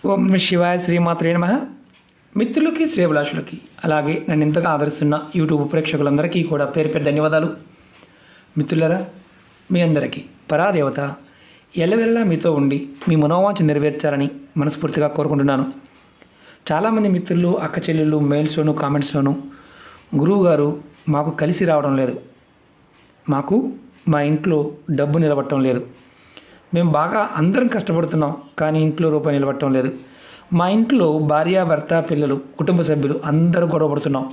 ఓం నమ శివాయ, శ్రీమాత్రే నమః. మిత్రులకి, శ్రేభిలాషులకి, అలాగే నన్ను ఇంతగా ఆదరిస్తున్న యూట్యూబ్ ప్రేక్షకులందరికీ కూడా పేరు పేరు ధన్యవాదాలు. మిత్రులరా, మీ అందరికీ పరాదేవత ఎల్లవెల్లా మీతో ఉండి మీ మనోవాంఛ నెరవేర్చాలని మనస్ఫూర్తిగా కోరుకుంటున్నాను. చాలామంది మిత్రులు, అక్క చెల్లెళ్ళు మెయిల్స్లోను, కామెంట్స్లోను, గురువుగారు మాకు కలిసి రావడం లేదు, మాకు మా ఇంట్లో డబ్బు నిలబడటం లేదు, మేము బాగా అందరం కష్టపడుతున్నాం కానీ ఇంట్లో రూపాయి నిలబడటం లేదు, మా ఇంట్లో భార్య, భర్త, పిల్లలు, కుటుంబ సభ్యులు అందరూ గొడవపడుతున్నాం,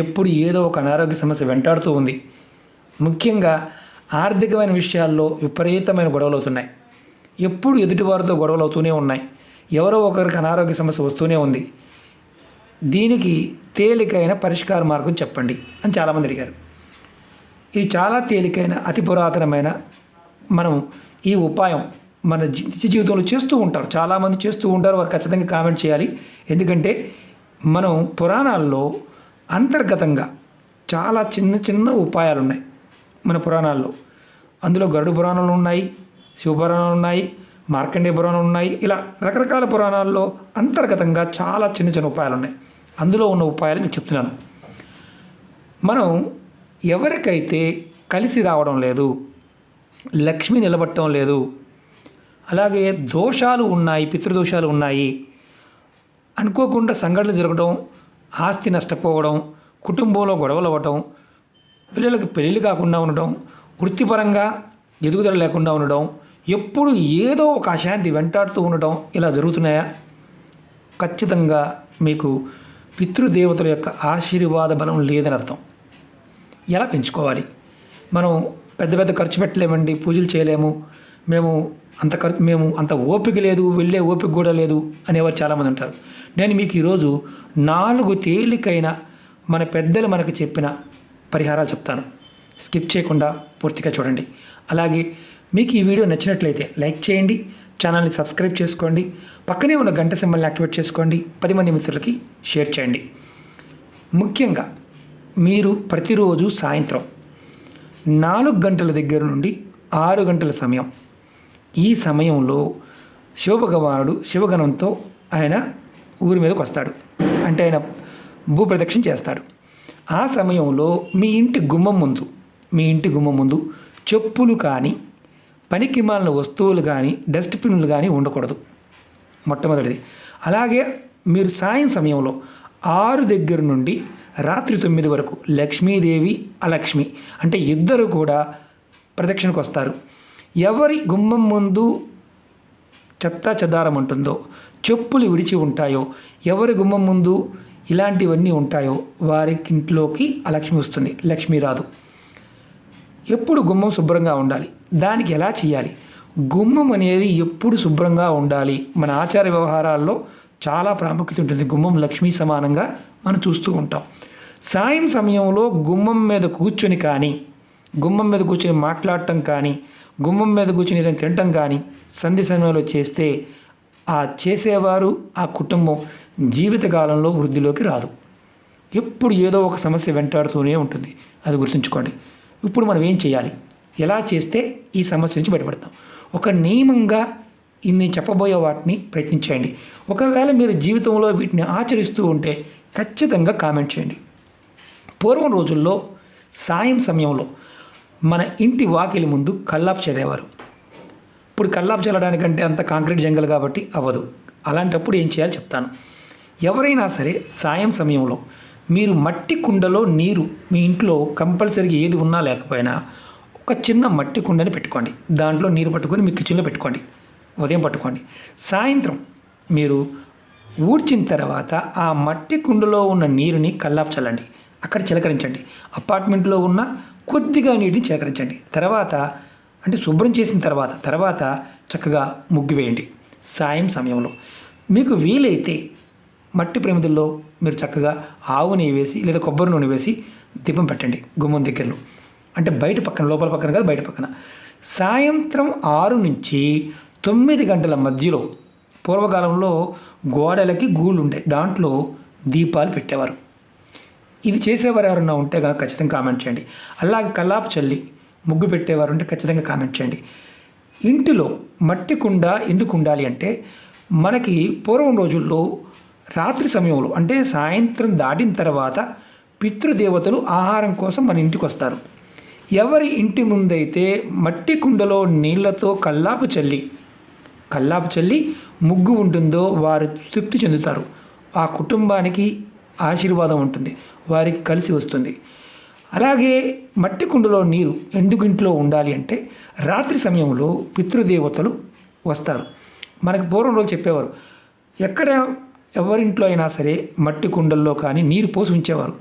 ఎప్పుడు ఏదో ఒక అనారోగ్య సమస్య వెంటాడుతూ ఉంది, ముఖ్యంగా ఆర్థికమైన విషయాల్లో విపరీతమైన గొడవలు అవుతున్నాయి, ఎప్పుడు ఎదుటివారితో గొడవలు అవుతూనే ఉన్నాయి, ఎవరో ఒకరికి అనారోగ్య సమస్య వస్తూనే ఉంది, దీనికి తేలికైన పరిష్కార మార్గం చెప్పండి అని చాలామంది అడిగారు. ఇది చాలా తేలికైన, అతి పురాతనమైన, మనం ఈ ఉపాయం మన నిత్య జీవితంలో చేస్తూ ఉంటారు, చాలామంది చేస్తూ ఉంటారు. వారు ఖచ్చితంగా కామెంట్ చేయాలి. ఎందుకంటే మనం పురాణాల్లో అంతర్గతంగా చాలా చిన్న చిన్న ఉపాయాలు ఉన్నాయి మన పురాణాల్లో. అందులో గరుడ పురాణాలు ఉన్నాయి, శివపురాణాలు ఉన్నాయి, మార్కండేయ పురాణాలు ఉన్నాయి. ఇలా రకరకాల పురాణాల్లో అంతర్గతంగా చాలా చిన్న చిన్న ఉపాయాలు ఉన్నాయి. అందులో ఉన్న ఉపాయాలు మీకు చెప్తున్నాను. మనం ఎవరికైతే కలిసి రావడం లేదు, లక్ష్మి నిలబట్టడం లేదు, అలాగే దోషాలు ఉన్నాయి, పితృదోషాలు ఉన్నాయి, అనుకోకుండా సంఘటనలు జరగడం, ఆస్తి నష్టపోవడం, కుటుంబంలో గొడవలు అవ్వటం, పిల్లలకు పెళ్ళిళ్ళు కాకుండా ఉండడం, వృత్తిపరంగా ఎదుగుదల లేకుండా ఉండడం, ఎప్పుడు ఏదో ఒక అశాంతి వెంటాడుతూ ఉండడం, ఇలా జరుగుతున్నాయా? ఖచ్చితంగా మీకు పితృదేవతల యొక్క ఆశీర్వాద బలం లేదని అర్థం. ఎలా పెంచుకోవాలి? మనం పెద్ద పెద్ద ఖర్చు పెట్టలేమండి, పూజలు చేయలేము, మేము అంత ఓపిక లేదు, వెళ్ళే ఓపిక కూడా లేదు అనేవారు చాలామంది ఉంటారు. నేను మీకు ఈరోజు 4 తేలికైన మన పెద్దలు మనకు చెప్పిన పరిహారాలు చెప్తాను. స్కిప్ చేయకుండా పూర్తిగా చూడండి. అలాగే మీకు ఈ వీడియో నచ్చినట్లయితే లైక్ చేయండి, ఛానల్ని సబ్స్క్రైబ్ చేసుకోండి, పక్కనే ఉన్న గంట సింబల్ని యాక్టివేట్ చేసుకోండి, 10 మంది మిత్రులకి షేర్ చేయండి. ముఖ్యంగా మీరు ప్రతిరోజు సాయంత్రం 4 గంటల దగ్గర నుండి 6 గంటల సమయం, ఈ సమయంలో శివభగవానుడు శివగణంతో ఆయన ఊరి మీదకి వస్తాడు. అంటే ఆయన భూప్రదక్షిణ చేస్తాడు. ఆ సమయంలో మీ ఇంటి గుమ్మం ముందు చెప్పులు కానీ, పనికి మాలిన వస్తువులు కానీ, డస్ట్బిన్లు కానీ ఉండకూడదు, మొట్టమొదటిది. అలాగే మీరు సాయం సమయంలో 6 దగ్గర నుండి రాత్రి 9 వరకు లక్ష్మీదేవి, అలక్ష్మి అంటే ఇద్దరు కూడా ప్రదక్షిణకు వస్తారు. ఎవరి గుమ్మం ముందు చెత్తా చెదారం ఉంటుందో, చెప్పులు విడిచి ఉంటాయో, ఎవరి గుమ్మం ముందు ఇలాంటివన్నీ ఉంటాయో వారికి ఇంట్లోకి అలక్ష్మి వస్తుంది, లక్ష్మి రాదు. ఎప్పుడు గుమ్మం శుభ్రంగా ఉండాలి. దానికి ఎలా చేయాలి? గుమ్మం అనేది ఎప్పుడు శుభ్రంగా ఉండాలి. మన ఆచార వ్యవహారాల్లో చాలా ప్రాముఖ్యత ఉంటుంది. గుమ్మం లక్ష్మీ సమానంగా మనం చూస్తూ ఉంటాం. సాయం సమయంలో గుమ్మం మీద కూర్చొని మాట్లాడటం కానీ, గుమ్మం మీద కూర్చొని ఏదైనా తినటం కానీ సంధి సమయంలో చేస్తే ఆ చేసేవారు, ఆ కుటుంబం జీవితకాలంలో వృద్ధిలోకి రాదు. ఎప్పుడు ఏదో ఒక సమస్య వెంటాడుతూనే ఉంటుంది. అది గుర్తుంచుకోండి. ఇప్పుడు మనం ఏం చేయాలి? ఎలా చేస్తే ఈ సమస్య నుంచి బయటపడతాం? ఒక నియమంగా ఇన్ని చెప్పబోయే వాటిని ప్రయత్నించండి. ఒకవేళ మీరు జీవితంలో వీటిని ఆచరిస్తూ ఉంటే ఖచ్చితంగా కామెంట్ చేయండి. పూర్వం రోజుల్లో సాయం సమయంలో మన ఇంటి వాకిలి ముందు కల్లాపు చల్లేవారు. ఇప్పుడు కల్లాపు చల్లడానికంటే అంత కాంక్రీట్ జంగల్ కాబట్టి అవ్వదు. అలాంటప్పుడు ఏం చేయాలో చెప్తాను. ఎవరైనా సరే సాయం సమయంలో మీరు మట్టి కుండలో నీరు, మీ ఇంట్లో కంపల్సరీగా ఏది ఉన్నా లేకపోయినా ఒక చిన్న మట్టి కుండని పెట్టుకోండి. దాంట్లో నీరు పట్టుకొని మీ కిచెన్లో పెట్టుకోండి. ఉదయం పట్టుకోండి. సాయంత్రం మీరు ఊడ్చిన తర్వాత ఆ మట్టి కుండలో ఉన్న నీరుని కల్లాపు చల్లండి. అక్కడ చిలకరించండి. అపార్ట్మెంట్లో ఉన్న కొద్దిగా నీటిని చిలకరించండి. తర్వాత అంటే శుభ్రం చేసిన తర్వాత చక్కగా ముగ్గు వేయండి. సాయం సమయంలో మీకు వీలైతే మట్టి ప్రమిదల్లో మీరు చక్కగా ఆవు నెయ్యి వేసి లేదా కొబ్బరి నూనె వేసి దీపం పెట్టండి గుమ్మం దగ్గరలో. అంటే బయట పక్కన, లోపల పక్కన కాదు, బయట పక్కన. సాయంత్రం 6 నుంచి 9 గంటల మధ్యలో పూర్వకాలంలో గోడలకి గూళ్ళు ఉండే, దాంట్లో దీపాలు పెట్టేవారు. ఇది చేసేవారు ఎవరన్నా ఉంటే కనుక ఖచ్చితంగా కామెంట్ చేయండి. అలాగే కల్లాపు చల్లి ముగ్గు పెట్టేవారు ఉంటే ఖచ్చితంగా కామెంట్ చేయండి. ఇంటిలో మట్టి కుండ ఎందుకు ఉండాలి అంటే మనకి పూర్వం రోజుల్లో రాత్రి సమయంలో అంటే సాయంత్రం దాటిన తర్వాత పితృదేవతలు ఆహారం కోసం మన ఇంటికి వస్తారు. ఎవరి ఇంటి ముందైతే మట్టి కుండలో నీళ్లతో కల్లాపు చల్లి ముగ్గు ఉంటుందో వారు తృప్తి చెందుతారు. ఆ కుటుంబానికి ఆశీర్వాదం ఉంటుంది, వారికి కలిసి వస్తుంది. అలాగే మట్టి కుండలో నీరు ఎందుకు ఇంట్లో ఉండాలి అంటే రాత్రి సమయంలో పితృదేవతలు వస్తారు. మనకు పూర్వం రోజు చెప్పేవారు, ఎక్కడ ఎవరింట్లో అయినా సరే మట్టి కుండల్లో కానీ నీరు పోసి ఉంచేవారు,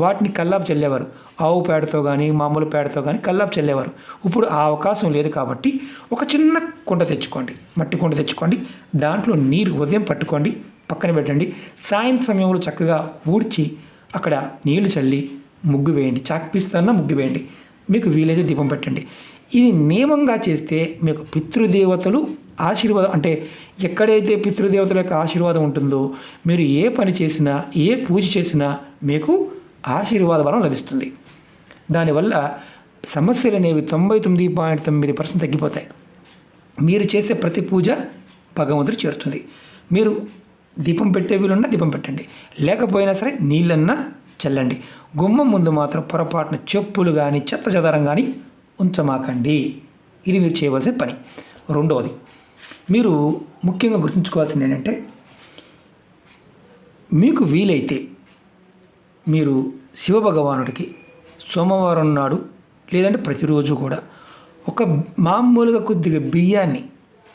వాటిని కల్లాపు చల్లేవారు. ఆవు పేడతో కానీ మామూలు పేడతో కానీ కల్లాపు చల్లేవారు. ఇప్పుడు ఆ అవకాశం లేదు కాబట్టి ఒక చిన్న కుండ తెచ్చుకోండి, మట్టి కుండ తెచ్చుకోండి, దాంట్లో నీరు ఉదయం పట్టుకోండి, పక్కన పెట్టండి. సాయంత్రం సమయంలో చక్కగా ఊడ్చి అక్కడ నీళ్లు చల్లి ముగ్గు వేయండి, చాక్పీస్తన్నా ముగ్గు వేయండి, మీకు వీలైతే దీపం పెట్టండి. ఇది నియమంగా చేస్తే మీకు పితృదేవతలు ఆశీర్వాదం, అంటే ఎక్కడైతే పితృదేవతల యొక్క ఆశీర్వాదం ఉంటుందో మీరు ఏ పని చేసినా ఏ పూజ చేసినా మీకు ఆశీర్వాద బలం లభిస్తుంది. దానివల్ల సమస్యలు అనేవి 99.9% తగ్గిపోతాయి. మీరు చేసే ప్రతి పూజ భగవంతుడు చేరుతుంది. మీరు దీపం పెట్టే వీలున్నా దీపం పెట్టండి, లేకపోయినా సరే నీళ్ళన్నా చల్లండి. గుమ్మం ముందు మాత్రం పొరపాటున చెప్పులు కానీ చెత్త చెదారం కానీ ఉంచమాకండి. ఇది మీరు చేయవలసిన పని. రెండవది, మీరు ముఖ్యంగా గుర్తుంచుకోవాల్సింది ఏంటంటే, మీకు వీలైతే మీరు శివభగవానుడికి సోమవారం నాడు లేదంటే ప్రతిరోజు కూడా ఒక మామూలుగా కొద్దిగా బియ్యాన్ని,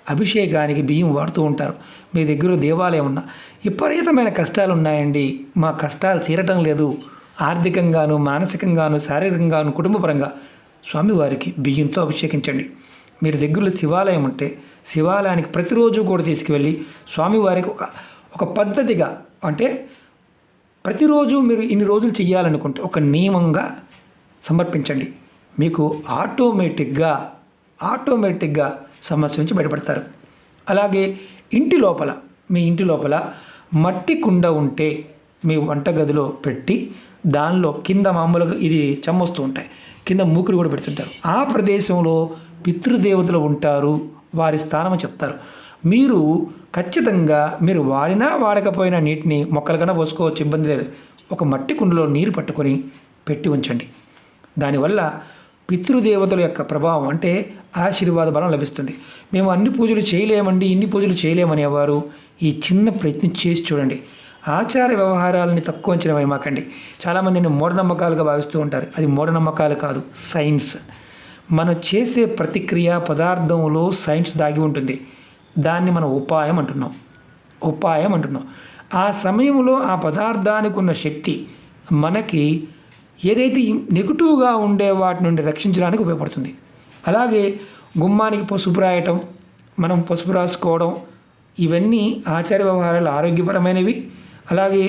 అభిషేకానికి బియ్యం వాడుతూ ఉంటారు. మీ దగ్గర దేవాలయం ఉన్నా, విపరీతమైన కష్టాలు ఉన్నాయండి, మా కష్టాలు తీరటం లేదు, ఆర్థికంగాను మానసికంగాను శారీరకంగాను కుటుంబపరంగా, స్వామివారికి బియ్యంతో అభిషేకించండి. మీరు దగ్గరలో శివాలయం ఉంటే శివాలయానికి ప్రతిరోజు కూడా తీసుకువెళ్ళి స్వామివారికి ఒక పద్ధతిగా, అంటే ప్రతిరోజు మీరు ఇన్ని రోజులు చేయాలనుకుంటే ఒక నియమంగా సమర్పించండి. మీకు ఆటోమేటిక్గా సమస్య నుంచి బయటపడతారు. అలాగే మీ ఇంటి లోపల మట్టి కుండ ఉంటే మీ వంటగదిలో పెట్టి దానిలో కింద మామూలుగా ఇది చెమ్మొస్తూ ఉంటాయి, కింద మూకుడు కూడా పెడుతుంటారు. ఆ ప్రదేశంలో పితృదేవతలు ఉంటారు, వారి స్థానం చెప్తారు. మీరు ఖచ్చితంగా మీరు వాడినా వాడకపోయినా నీటిని మొక్కలకన్నా పోసుకోవచ్చు, ఇబ్బంది లేదు. ఒక మట్టి కుండలో నీరు పట్టుకొని పెట్టి ఉంచండి. దానివల్ల పితృదేవతల యొక్క ప్రభావం, అంటే ఆశీర్వాద బలం లభిస్తుంది. మేము అన్ని పూజలు చేయలేమండి, ఇన్ని పూజలు చేయలేమనేవారు ఈ చిన్న ప్రయత్నం చేసి చూడండి. ఆచార వ్యవహారాలని తక్కువ అంచనా వేయమాకండి. చాలామందిని మూఢనమ్మకాలుగా భావిస్తూ ఉంటారు. అది మూఢనమ్మకాలు కాదు, సైన్స్. మనం చేసే ప్రతిక్రియ పదార్థంలో సైన్స్ దాగి ఉంటుంది. దాన్ని మనం ఉపాయం అంటున్నాం. ఆ సమయంలో ఆ పదార్థానికి ఉన్న శక్తి మనకి ఏదైతే నెగిటివ్గా ఉండే వాటి నుండి రక్షించడానికి ఉపయోగపడుతుంది. అలాగే గుమ్మానికి పసుపు రాయటం, మనం పసుపు రాసుకోవడం, ఇవన్నీ ఆచార వ్యవహారాలు ఆరోగ్యపరమైనవి. అలాగే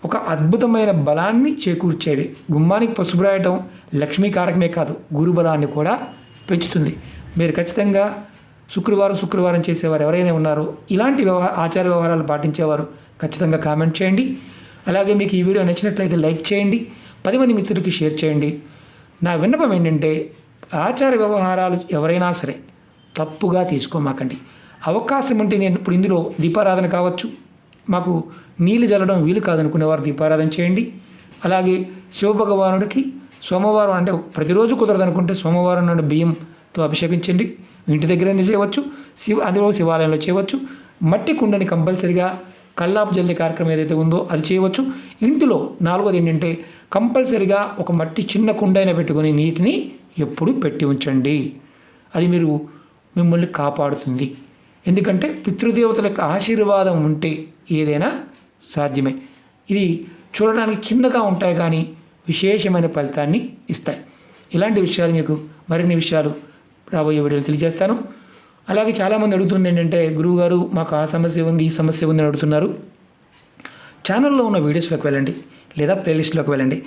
ఒక అద్భుతమైన బలాన్ని చేకూర్చేవి. గుమ్మానికి పసుపు రాయటం లక్ష్మీకారకమే కాదు, గురుబలాన్ని కూడా పెంచుతుంది. మీరు ఖచ్చితంగా శుక్రవారం చేసేవారు ఎవరైనా ఉన్నారో, ఇలాంటి ఆచార వ్యవహారాలు పాటించేవారు ఖచ్చితంగా కామెంట్ చేయండి. అలాగే మీకు ఈ వీడియో నచ్చినట్లయితే లైక్ చేయండి, 10 మంది మిత్రులకి షేర్ చేయండి. నా విన్నపం ఏంటంటే, ఆచార వ్యవహారాలు ఎవరైనా సరే తప్పుగా తీసుకోమాకండి. అవకాశం ఉంటే నేను ఇప్పుడు ఇందులో దీపారాధన కావచ్చు, మాకు నీళ్ళు చల్లడం వీలు కాదనుకునేవారు దీపారాధన చేయండి. అలాగే శివభగవానుడికి సోమవారం, అంటే ప్రతిరోజు కుదరదనుకుంటే సోమవారం నాడు బియ్యంతో అభిషేకించండి. ఇంటి దగ్గరైనా చేయవచ్చు, అందులో శివాలయంలో చేయవచ్చు. మట్టి కుండని కంపల్సరిగా కల్లాపు జల్లి కార్యక్రమం ఏదైతే ఉందో అది చేయవచ్చు. ఇంటిలో 4వది ఏంటంటే, కంపల్సరిగా ఒక మట్టి చిన్న కుండ అయినా పెట్టుకొని నీటిని ఎప్పుడు పెట్టి ఉంచండి. అది మిమ్మల్ని కాపాడుతుంది. ఎందుకంటే పితృదేవతల యొక్క ఆశీర్వాదం ఉంటే ఏదైనా సాధ్యమే. ఇది చూడడానికి చిన్నగా ఉంటాయి కానీ విశేషమైన ఫలితాన్ని ఇస్తాయి. ఇలాంటి విషయాలు మీకు మరిన్ని విషయాలు రాబోయే వీడియోలు తెలియజేస్తాను. అలాగే చాలామంది అడుగుతుంది ఏంటంటే, గురువుగారు మాకు ఆ సమస్య ఉంది, ఈ సమస్య ఉంది అని అడుగుతున్నారు. ఛానల్లో ఉన్న వీడియోస్లోకి వెళ్ళండి లేదా ప్లేలిస్ట్లోకి వెళ్ళండి.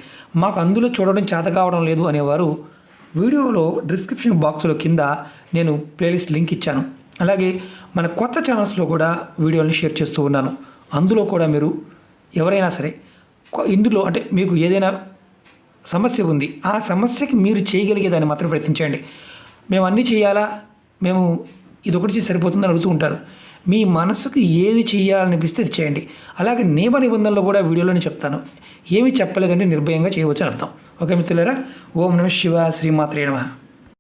మాకు అందులో చూడడం చేత కావడం లేదు అనేవారు వీడియోలో డిస్క్రిప్షన్ బాక్స్లో కింద నేను ప్లేలిస్ట్ లింక్ ఇచ్చాను. అలాగే మన కొత్త ఛానల్స్లో కూడా వీడియోలను షేర్ చేస్తూ ఉన్నాను. అందులో కూడా మీరు ఎవరైనా సరే ఇందులో, అంటే మీకు ఏదైనా సమస్య ఉంది, ఆ సమస్యకి మీరు చేయగలిగేదాన్ని మాత్రం ప్రయత్నించండి. మేము అన్నీ చేయాలా, మేము ఇదొకటి చేసి సరిపోతుందని అడుగుతూ ఉంటారు. మీ మనసుకు ఏది చేయాలనిపిస్తే అది చేయండి. అలాగే నియమ నిబంధనలు కూడా వీడియోలోనే చెప్తాను. ఏమి చెప్పలేదంటే నిర్భయంగా చేయవచ్చు అని అర్థం. ఓకే మిత్రులారా, ఓం నమః శివాయ, శ్రీమాత్రే నమః.